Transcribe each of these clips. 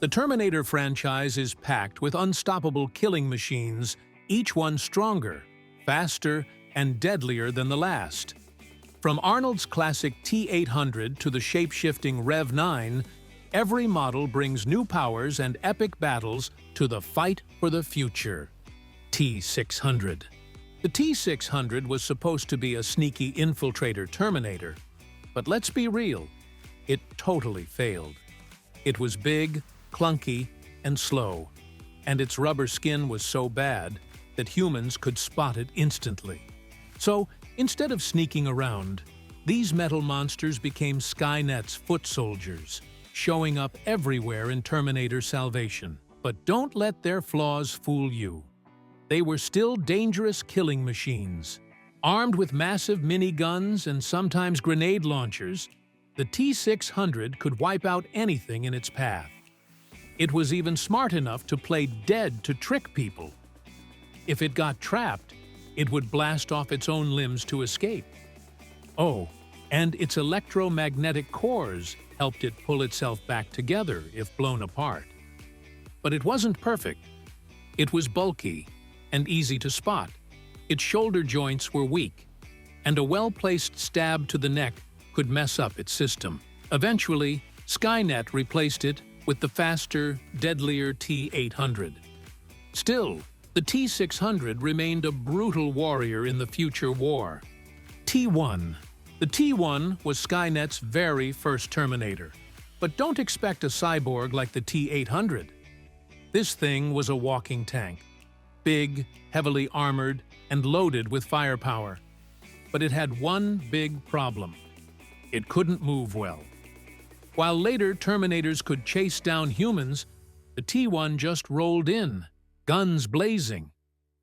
The Terminator franchise is packed with unstoppable killing machines, each one stronger, faster, and deadlier than the last. From Arnold's classic T-800 to the shape-shifting Rev-9, every model brings new powers and epic battles to the fight for the future. T-600. The T-600 was supposed to be a sneaky infiltrator Terminator, but let's be real, it totally failed. It was big, clunky, and slow, and its rubber skin was so bad that humans could spot it instantly. So, instead of sneaking around, these metal monsters became Skynet's foot soldiers, showing up everywhere in Terminator Salvation. But don't let their flaws fool you. They were still dangerous killing machines. Armed with massive miniguns and sometimes grenade launchers, the T-600 could wipe out anything in its path. It was even smart enough to play dead to trick people. If it got trapped, it would blast off its own limbs to escape. Oh, and its electromagnetic cores helped it pull itself back together if blown apart. But it wasn't perfect. It was bulky and easy to spot. Its shoulder joints were weak, and a well-placed stab to the neck could mess up its system. Eventually, Skynet replaced it with the faster, deadlier T-800. Still, the T-600 remained a brutal warrior in the future war. T-1. The T-1 was Skynet's very first Terminator. But don't expect a cyborg like the T-800. This thing was a walking tank. Big, heavily armored, and loaded with firepower. But it had one big problem. It couldn't move well. While later Terminators could chase down humans, the T-1 just rolled in, guns blazing.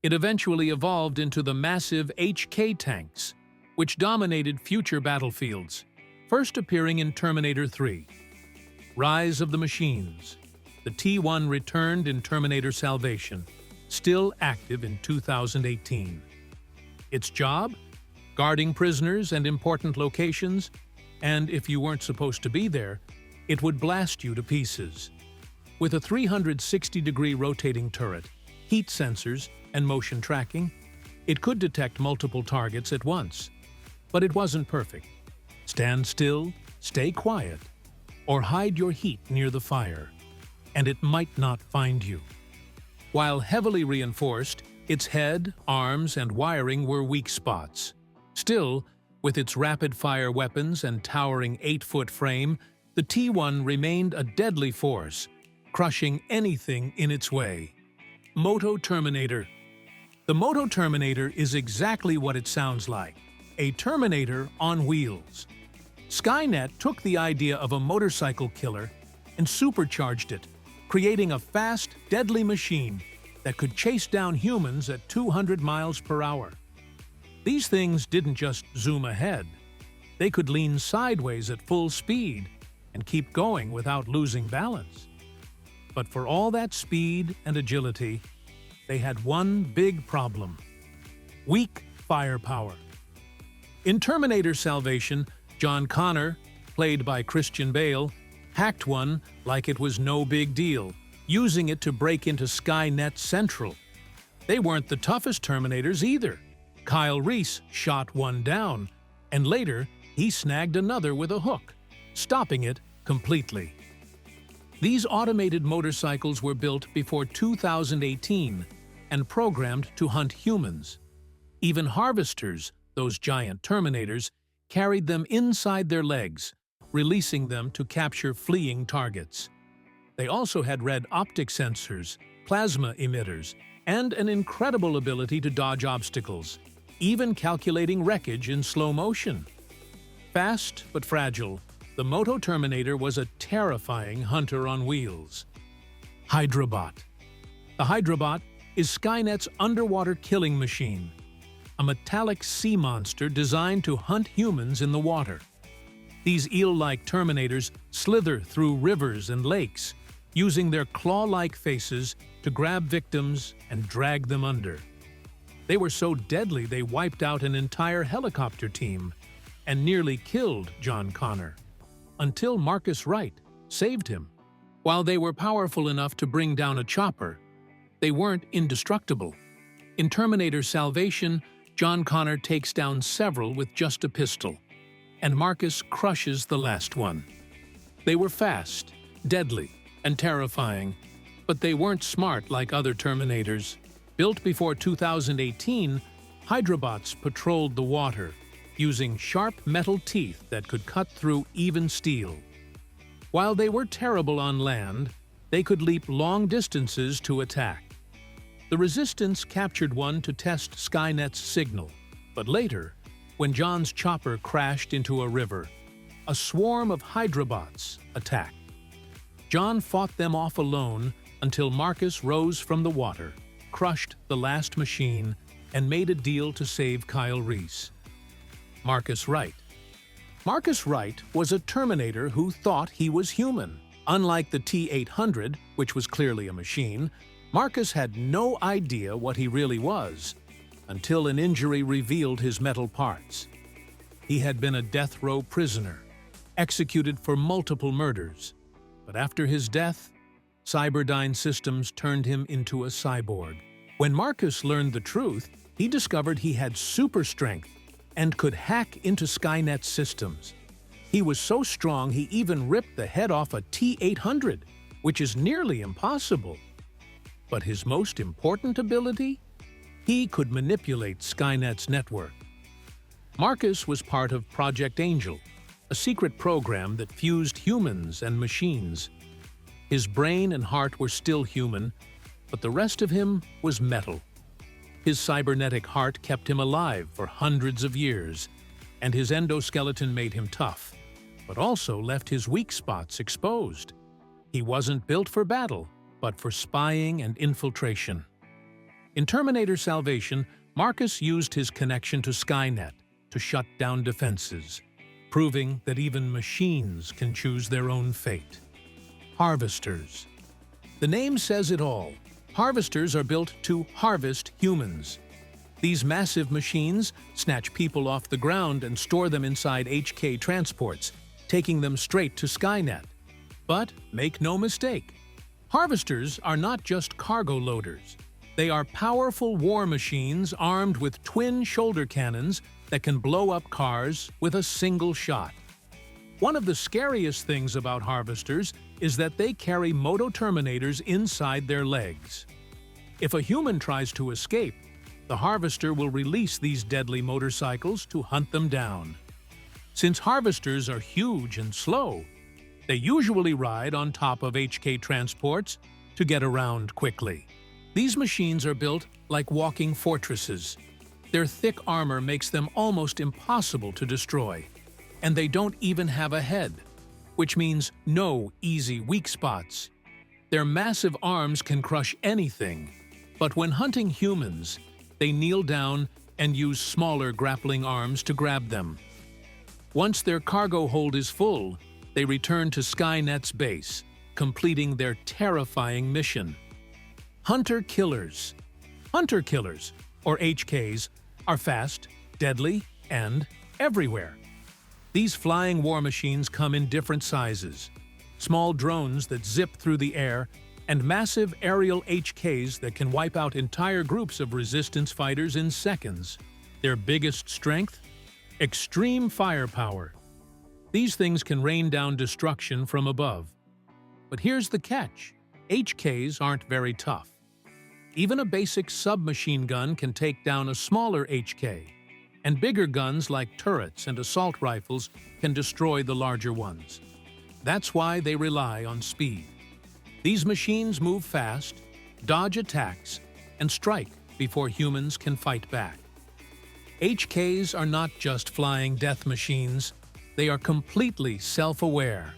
It eventually evolved into the massive HK tanks, which dominated future battlefields, first appearing in Terminator 3. Rise of the Machines. The T-1 returned in Terminator Salvation, still active in 2018. Its job? Guarding prisoners and important locations, and if you weren't supposed to be there, it would blast you to pieces. With a 360-degree rotating turret, heat sensors, and motion tracking, it could detect multiple targets at once. But it wasn't perfect. Stand still, stay quiet, or hide your heat near the fire, and it might not find you. While heavily reinforced, its head, arms, and wiring were weak spots. Still, with its rapid-fire weapons and towering 8-foot frame, the T-1 remained a deadly force, crushing anything in its way. Moto Terminator. The Moto Terminator is exactly what it sounds like, a Terminator on wheels. Skynet took the idea of a motorcycle killer and supercharged it, creating a fast, deadly machine that could chase down humans at 200 miles per hour. These things didn't just zoom ahead. They could lean sideways at full speed and keep going without losing balance. But for all that speed and agility, they had one big problem: weak firepower. In Terminator Salvation, John Connor, played by Christian Bale, hacked one like it was no big deal, using it to break into Skynet Central. They weren't the toughest Terminators either. Kyle Reese shot one down, and later he snagged another with a hook, stopping it completely. These automated motorcycles were built before 2018 and programmed to hunt humans. Even harvesters, those giant Terminators, carried them inside their legs, releasing them to capture fleeing targets. They also had red optic sensors, plasma emitters, and an incredible ability to dodge obstacles, even calculating wreckage in slow motion. Fast but fragile, the Moto Terminator was a terrifying hunter on wheels. Hydrobot. The Hydrobot is Skynet's underwater killing machine, a metallic sea monster designed to hunt humans in the water. These eel-like Terminators slither through rivers and lakes, using their claw-like faces to grab victims and drag them under. They were so deadly they wiped out an entire helicopter team and nearly killed John Connor, until Marcus Wright saved him. While they were powerful enough to bring down a chopper, they weren't indestructible. In Terminator Salvation, John Connor takes down several with just a pistol, and Marcus crushes the last one. They were fast, deadly, and terrifying, but they weren't smart like other Terminators. Built before 2018, Hydrobots patrolled the water, using sharp metal teeth that could cut through even steel. While they were terrible on land, they could leap long distances to attack. The Resistance captured one to test Skynet's signal, but later, when John's chopper crashed into a river, a swarm of Hydrobots attacked. John fought them off alone until Marcus rose from the water, crushed the last machine, and made a deal to save Kyle Reese. Marcus Wright. Marcus Wright was a Terminator who thought he was human. Unlike the T-800, which was clearly a machine, Marcus had no idea what he really was, until an injury revealed his metal parts. He had been a death row prisoner, executed for multiple murders, but after his death, Cyberdyne Systems turned him into a cyborg. When Marcus learned the truth, he discovered he had super strength and could hack into Skynet's systems. He was so strong he even ripped the head off a T-800, which is nearly impossible. But his most important ability? He could manipulate Skynet's network. Marcus was part of Project Angel, a secret program that fused humans and machines. His brain and heart were still human, but the rest of him was metal. His cybernetic heart kept him alive for hundreds of years, and his endoskeleton made him tough, but also left his weak spots exposed. He wasn't built for battle, but for spying and infiltration. In Terminator Salvation, Marcus used his connection to Skynet to shut down defenses, proving that even machines can choose their own fate. Harvesters. The name says it all. Harvesters are built to harvest humans. These massive machines snatch people off the ground and store them inside HK transports, taking them straight to Skynet. But make no mistake, harvesters are not just cargo loaders. They are powerful war machines armed with twin shoulder cannons that can blow up cars with a single shot. One of the scariest things about harvesters is that they carry moto-terminators inside their legs. If a human tries to escape, the harvester will release these deadly motorcycles to hunt them down. Since harvesters are huge and slow, they usually ride on top of HK transports to get around quickly. These machines are built like walking fortresses. Their thick armor makes them almost impossible to destroy, and they don't even have a head, which means no easy weak spots. Their massive arms can crush anything, but when hunting humans, they kneel down and use smaller grappling arms to grab them. Once their cargo hold is full, they return to Skynet's base, completing their terrifying mission. Hunter-killers. Hunter-killers, or HKs, are fast, deadly, and everywhere. These flying war machines come in different sizes: small drones that zip through the air, and massive aerial HKs that can wipe out entire groups of resistance fighters in seconds. Their biggest strength? Extreme firepower. These things can rain down destruction from above. But here's the catch: HKs aren't very tough. Even a basic submachine gun can take down a smaller HK, and bigger guns like turrets and assault rifles can destroy the larger ones. That's why they rely on speed. These machines move fast, dodge attacks, and strike before humans can fight back. HKs are not just flying death machines, they are completely self-aware.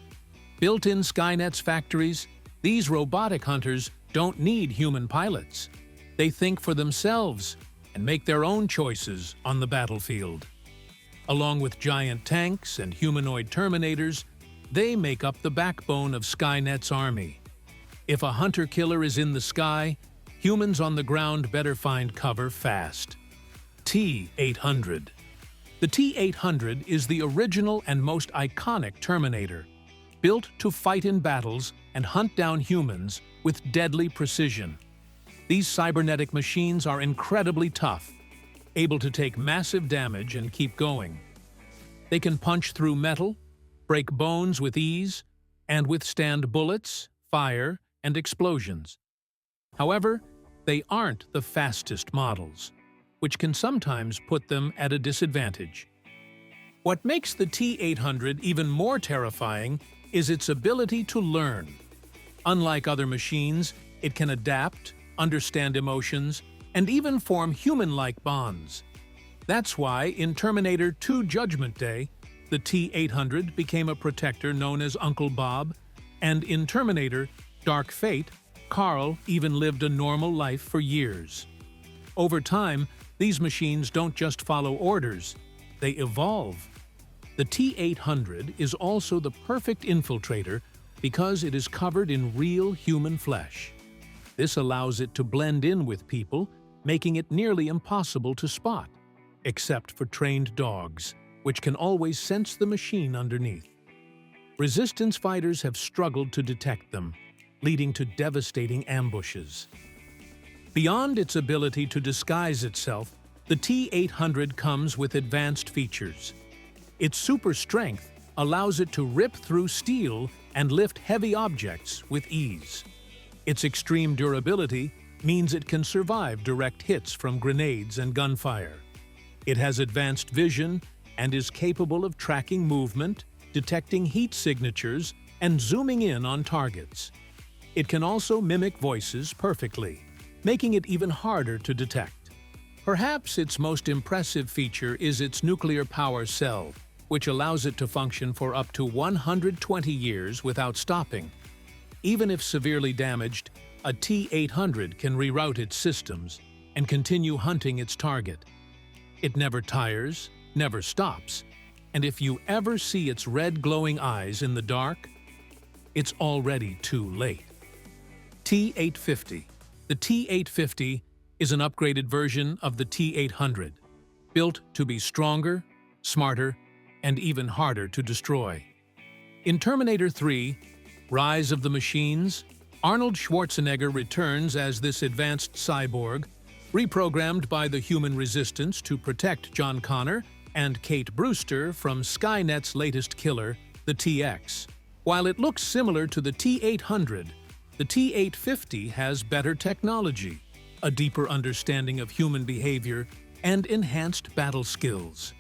Built in Skynet's factories, these robotic hunters don't need human pilots. They think for themselves and make their own choices on the battlefield. Along with giant tanks and humanoid Terminators, they make up the backbone of Skynet's army. If a hunter-killer is in the sky, humans on the ground better find cover fast. T-800. The T-800 is the original and most iconic Terminator, built to fight in battles and hunt down humans with deadly precision. These cybernetic machines are incredibly tough, able to take massive damage and keep going. They can punch through metal, break bones with ease, and withstand bullets, fire, and explosions. However, they aren't the fastest models, which can sometimes put them at a disadvantage. What makes the T-800 even more terrifying is its ability to learn. Unlike other machines, it can adapt, understand emotions, and even form human-like bonds. That's why in Terminator 2 Judgment Day, the T-800 became a protector known as Uncle Bob, and in Terminator Dark Fate, Carl even lived a normal life for years. Over time, these machines don't just follow orders, they evolve. The T-800 is also the perfect infiltrator because it is covered in real human flesh. This allows it to blend in with people, making it nearly impossible to spot, except for trained dogs, which can always sense the machine underneath. Resistance fighters have struggled to detect them, leading to devastating ambushes. Beyond its ability to disguise itself, the T-800 comes with advanced features. Its super strength allows it to rip through steel and lift heavy objects with ease. Its extreme durability means it can survive direct hits from grenades and gunfire. It has advanced vision and is capable of tracking movement, detecting heat signatures, and zooming in on targets. It can also mimic voices perfectly, making it even harder to detect. Perhaps its most impressive feature is its nuclear power cell, which allows it to function for up to 120 years without stopping. Even if severely damaged, a T-800 can reroute its systems and continue hunting its target. It never tires, never stops, and if you ever see its red glowing eyes in the dark, it's already too late. T-850. The T-850 is an upgraded version of the T-800, built to be stronger, smarter, and even harder to destroy. In Terminator 3, Rise of the Machines, Arnold Schwarzenegger returns as this advanced cyborg, reprogrammed by the human resistance to protect John Connor and Kate Brewster from Skynet's latest killer, the TX. While it looks similar to the T-800, the T-850 has better technology, a deeper understanding of human behavior, and enhanced battle skills.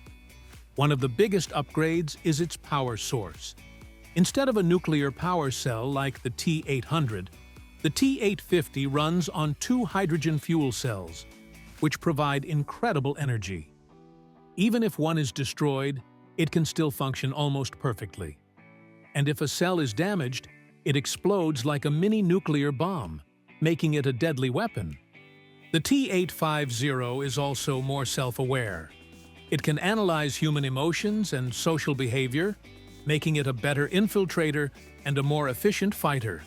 One of the biggest upgrades is its power source. Instead of a nuclear power cell like the T-800, the T-850 runs on 2 hydrogen fuel cells, which provide incredible energy. Even if one is destroyed, it can still function almost perfectly. And if a cell is damaged, it explodes like a mini nuclear bomb, making it a deadly weapon. The T-850 is also more self-aware. It can analyze human emotions and social behavior, making it a better infiltrator and a more efficient fighter.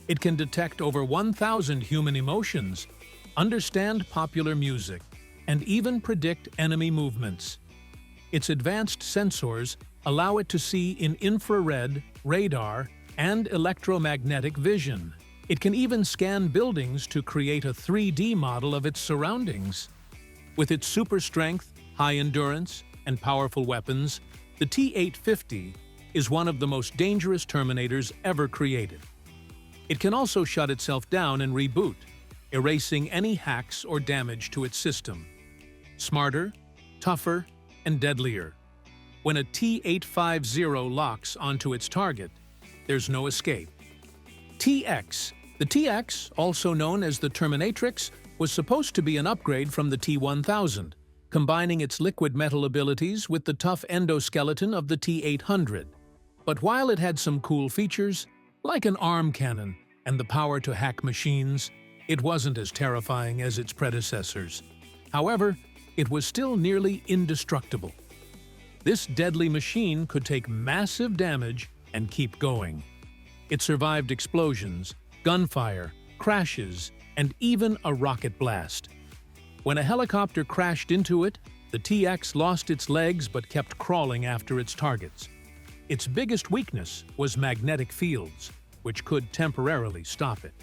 It can detect over 1,000 human emotions, understand popular music, and even predict enemy movements. Its advanced sensors allow it to see in infrared, radar, and electromagnetic vision. It can even scan buildings to create a 3D model of its surroundings. With its super strength, high endurance, and powerful weapons, the T-850 is one of the most dangerous Terminators ever created. It can also shut itself down and reboot, erasing any hacks or damage to its system. Smarter, tougher, and deadlier. When a T-850 locks onto its target, there's no escape. TX. The TX, also known as the Terminatrix, was supposed to be an upgrade from the T-1000, combining its liquid metal abilities with the tough endoskeleton of the T-800. But while it had some cool features, like an arm cannon and the power to hack machines, it wasn't as terrifying as its predecessors. However, it was still nearly indestructible. This deadly machine could take massive damage and keep going. It survived explosions, gunfire, crashes, and even a rocket blast. When a helicopter crashed into it, the TX lost its legs but kept crawling after its targets. Its biggest weakness was magnetic fields, which could temporarily stop it.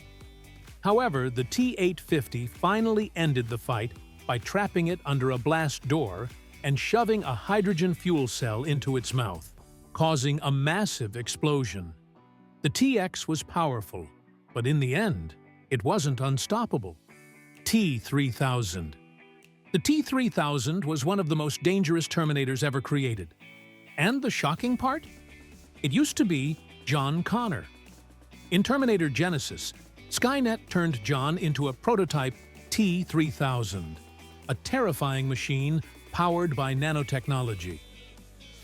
However, the T-850 finally ended the fight by trapping it under a blast door and shoving a hydrogen fuel cell into its mouth, causing a massive explosion. The TX was powerful, but in the end, it wasn't unstoppable. T-3000. The T-3000 was one of the most dangerous Terminators ever created. And the shocking part? It used to be John Connor. In Terminator Genesis, Skynet turned John into a prototype T-3000, a terrifying machine powered by nanotechnology.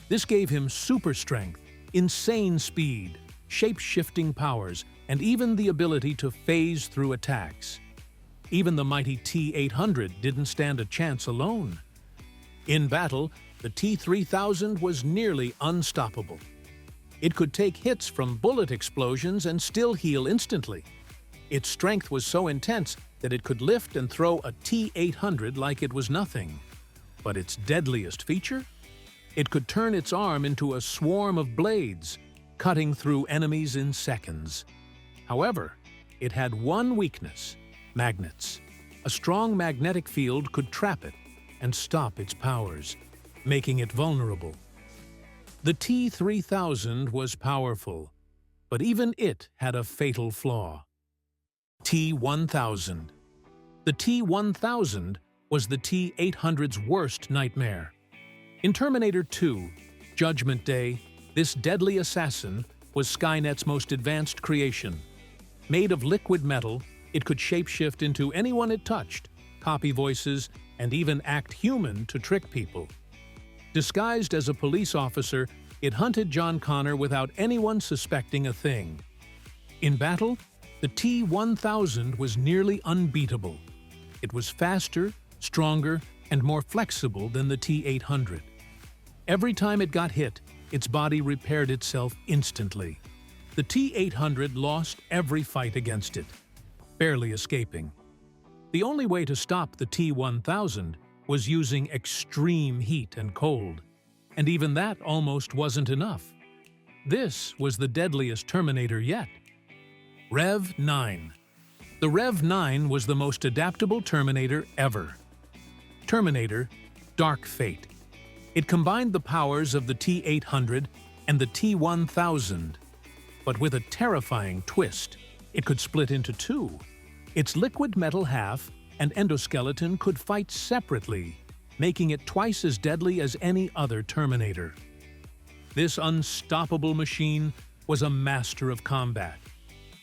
This gave him super strength, insane speed, shape-shifting powers, and even the ability to phase through attacks. Even the mighty T-800 didn't stand a chance alone. In battle, the T-3000 was nearly unstoppable. It could take hits from bullet explosions and still heal instantly. Its strength was so intense that it could lift and throw a T-800 like it was nothing. But its deadliest feature? It could turn its arm into a swarm of blades, cutting through enemies in seconds. However, it had one weakness: magnets. A strong magnetic field could trap it and stop its powers, making it vulnerable. The T-3000 was powerful, but even it had a fatal flaw. T-1000. The T-1000 was the T-800's worst nightmare. In Terminator 2, Judgment Day, this deadly assassin was Skynet's most advanced creation. Made of liquid metal, it could shapeshift into anyone it touched, copy voices, and even act human to trick people. Disguised as a police officer, it hunted John Connor without anyone suspecting a thing. In battle, the T-1000 was nearly unbeatable. It was faster, stronger, and more flexible than the T-800. Every time it got hit, its body repaired itself instantly. The T-800 lost every fight against it, barely escaping. The only way to stop the T-1000 was using extreme heat and cold, and even that almost wasn't enough. This was the deadliest Terminator yet. Rev-9. The Rev-9 was the most adaptable Terminator ever. Terminator: Dark Fate. It combined the powers of the T-800 and the T-1000, but with a terrifying twist. It could split into two. Its liquid metal half and endoskeleton could fight separately, making it twice as deadly as any other Terminator. This unstoppable machine was a master of combat,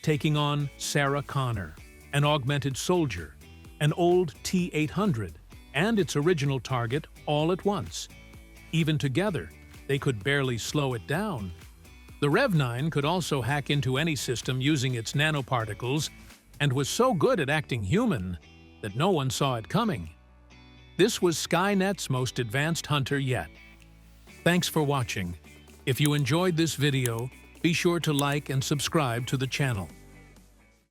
taking on Sarah Connor, an augmented soldier, an old T-800, and its original target all at once. Even together, they could barely slow it down. The Rev-9 could also hack into any system using its nanoparticles and was so good at acting human that no one saw it coming. This was Skynet's most advanced hunter yet. Thanks for watching. If you enjoyed this video, be sure to like and subscribe to the channel.